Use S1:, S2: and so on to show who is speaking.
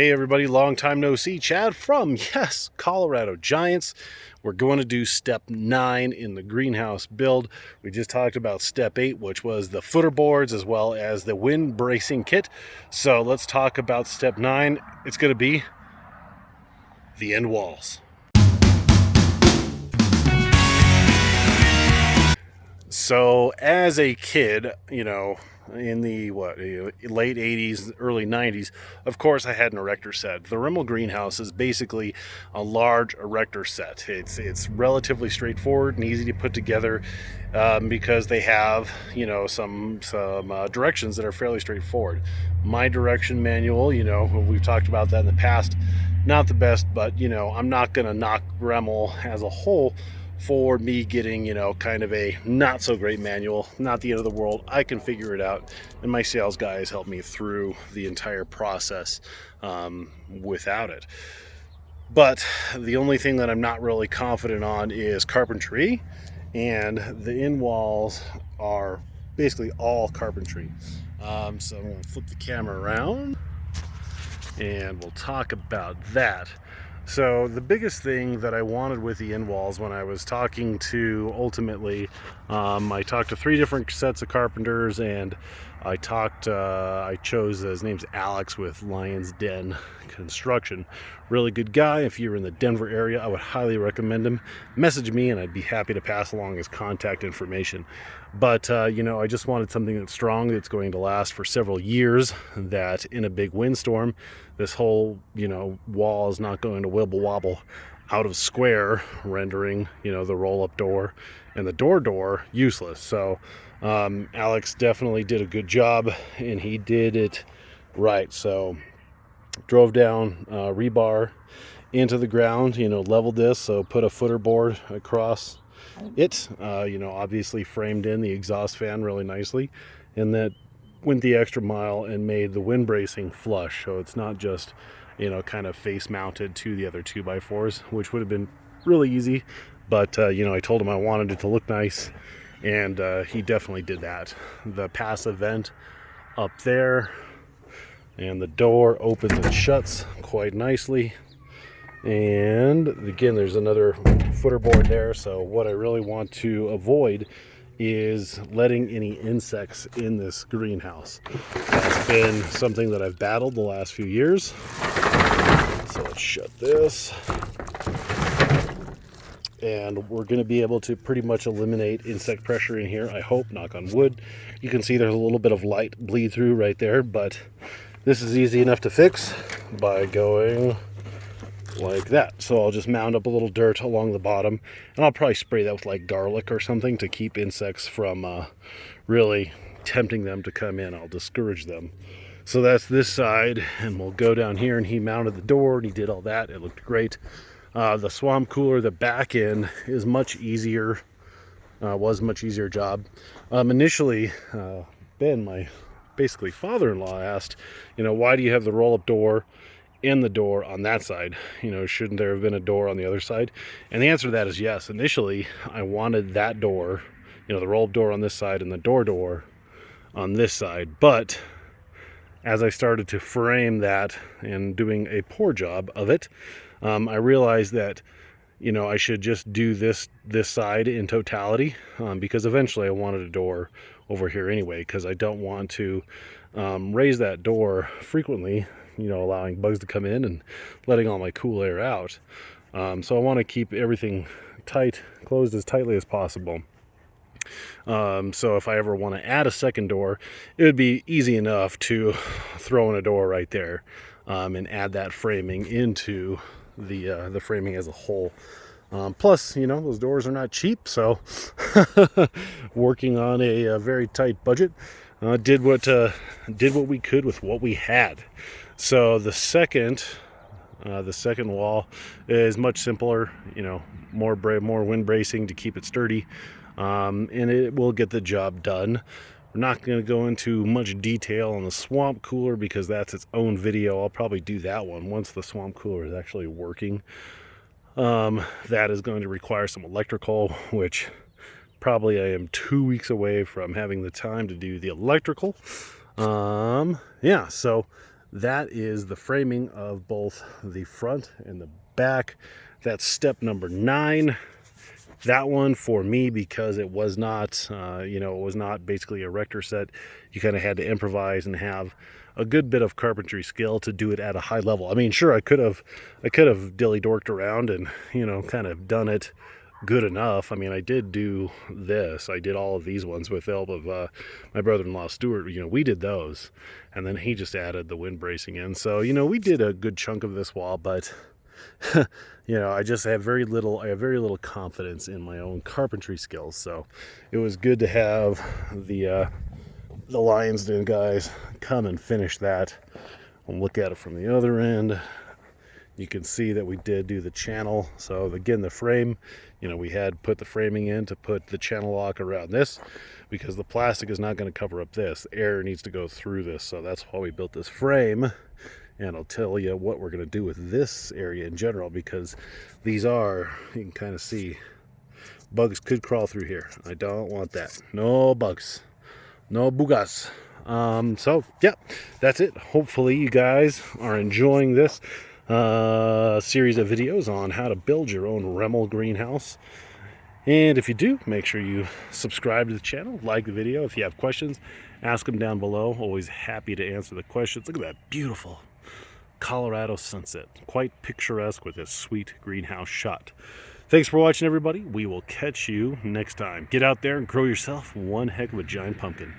S1: Hey everybody, long time no see. Chad from, yes, Colorado Giants. We're going to do step 9 in the greenhouse build. We just talked about step 8, which was the footer boards as well as the wind bracing kit. So let's talk about step 9. It's going to be the end walls. So as a kid, in the late 80s, early 90s, of course I had an erector set. The Rimmel greenhouse is basically a large erector set. It's relatively straightforward and easy to put together because they have some directions that are fairly straightforward. My direction manual, we've talked about that in the past, not the best, but I'm not going to knock Rimmel as a whole for me getting, kind of a not so great manual. Not the end of the world. I can figure it out. And my sales guys help me through the entire process without it. But the only thing that I'm not really confident on is carpentry. And the end walls are basically all carpentry. So I'm going to flip the camera around and we'll talk about that. So the biggest thing that I wanted with the end walls when I was talking to, ultimately, I talked to 3 different sets of carpenters, and I chose, his name's Alex with Lion's Den Construction. Really good guy. If you're in the Denver area, I would highly recommend him. Message me and I'd be happy to pass along his contact information. But, I just wanted something that's strong, that's going to last for several years, that in a big windstorm, this whole, wall is not going to wibble wobble out of square, rendering, the roll-up door and the door useless. So Alex definitely did a good job, and he did it right. So drove down rebar into the ground, leveled this, so put a footer board across it, obviously framed in the exhaust fan really nicely, and that went the extra mile and made the wind bracing flush, so it's not just kind of face mounted to the other 2x4s, which would have been really easy. But I told him I wanted it to look nice, and he definitely did that. The passive vent up there, and the door opens and shuts quite nicely. And again, there's another footer board there. So what I really want to avoid is letting any insects in this greenhouse. That's been something that I've battled the last few years. So let's shut this. And we're going to be able to pretty much eliminate insect pressure in here, I hope, knock on wood. You can see there's a little bit of light bleed through right there, but this is easy enough to fix by going like that. So I'll just mound up a little dirt along the bottom, and I'll probably spray that with like garlic or something to keep insects from really tempting them to come in. I'll discourage them. So that's this side, and we'll go down here, and he mounted the door and he did all that. It looked great. The swamp cooler, the back end is much easier, was a much easier job. Initially, Ben, my basically father-in-law, asked, why do you have the roll-up door in the door on that side? Shouldn't there have been a door on the other side? And the answer to that is yes. Initially, I wanted that door, the roll-up door on this side and the door on this side. But as I started to frame that and doing a poor job of it, I realized that I should just do this side in totality, because eventually I wanted a door over here anyway, because I don't want to raise that door frequently, allowing bugs to come in and letting all my cool air out. So I want to keep everything closed as tightly as possible. So if I ever want to add a second door, it would be easy enough to throw in a door right there, and add that framing into the framing as a whole. Plus, those doors are not cheap, so working on a very tight budget, did what we could with what we had. So the second wall is much simpler, more wind bracing to keep it sturdy, and it will get the job done. We're not going to go into much detail on the swamp cooler because that's its own video. I'll probably do that one once the swamp cooler is actually working. That is going to require some electrical, which probably I am 2 weeks away from having the time to do the electrical. So that is the framing of both the front and the back. That's step number 9. That one for me, because it was not, it was not basically a Erector set. You kind of had to improvise and have a good bit of carpentry skill to do it at a high level. I mean, sure, I could have dilly-dorked around and, kind of done it good enough. I mean, I did do this. I did all of these ones with the help of my brother-in-law Stuart. We did those, and then he just added the wind bracing in. So we did a good chunk of this wall, but I just have very little confidence in my own carpentry skills. So it was good to have the Lions Den guys come and finish that. We'll look at it from the other end. You can see that we did do the channel. So again, the frame, we had put the framing in to put the channel lock around this, because the plastic is not going to cover up this. Air needs to go through this. So that's why we built this frame. And I'll tell you what we're going to do with this area in general, because these are, you can kind of see, bugs could crawl through here. I don't want that. No bugs. No bugas. So, yeah, that's it. Hopefully you guys are enjoying this series of videos on how to build your own Remel greenhouse. And if you do, make sure you subscribe to the channel, like the video. If you have questions, ask them down below. Always happy to answer the questions. Look at that beautiful Colorado sunset. Quite picturesque with this sweet greenhouse shot. Thanks for watching, everybody. We will catch you next time. Get out there and grow yourself one heck of a giant pumpkin.